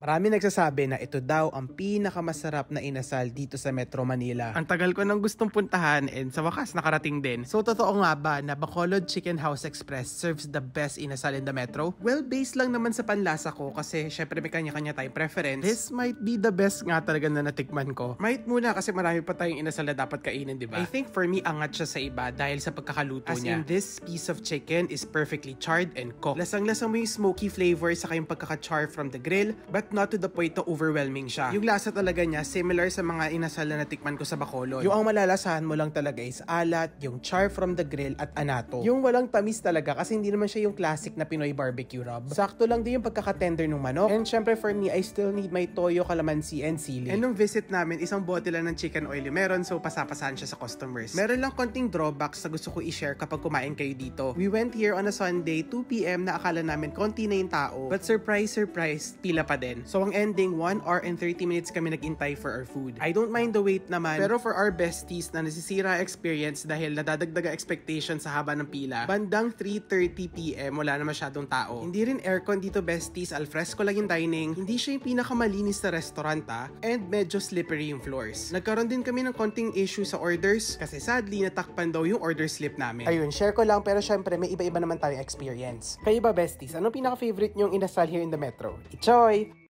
Marami nagsasabi na ito daw ang pinakamasarap na inasal dito sa Metro Manila. Ang tagal ko nang gustong puntahan and sa wakas nakarating din. So totoo nga ba na Bacolod Chicken House Express serves the best inasal in the Metro? Well, based lang naman sa panlasa ko kasi syempre may kanya-kanya tayong preference. This might be the best nga talaga na natikman ko. Might muna kasi marami pa tayong inasal na dapat kainin, di ba? I think for me, angat siya sa iba dahil sa pagkakaluto niya. As in, this piece of chicken is perfectly charred and cooked. Lasang-lasang mo yung smoky flavor sa kayong pagkaka-char from the grill, but not to the point na overwhelming siya. Yung lasa talaga niya, similar sa mga inasal na natikman ko sa Bacolod. Yung ang malalasahan mo lang talaga is alat, yung char from the grill at anato. Yung walang tamis talaga kasi hindi naman siya yung classic na Pinoy barbecue rub. Sakto lang din yung pagkaka-tender ng manok. And syempre for me, I still need my toyo, calamansi, and sili. And nung visit namin, isang bote lang ng chicken oil yung meron, so pasapasahan siya sa customers. Meron lang konting drawbacks na gusto ko i-share kapag kumain kayo dito. We went here on a Sunday, 2 PM na akala namin konti na yung tao. But surprise, pila pa din. So ang ending, 1 hour and 30 minutes kami nag-intay for our food. I don't mind the wait naman, pero for our besties na nasisira experience dahil nadadagdaga expectation sa haba ng pila, bandang 3:30 PM wala na masyadong tao. Hindi rin aircon dito besties, alfresco lang yung dining. Hindi siya yung pinakamalinis na restaurant and medyo slippery yung floors. Nagkaroon din kami ng konting issue sa orders kasi sadly natakpan daw yung order slip namin. Ayun, share ko lang pero syempre may iba-iba naman tayong experience. Kayo ba besties, ano pinaka-favorite nyong inasal here in the Metro? Ichoy!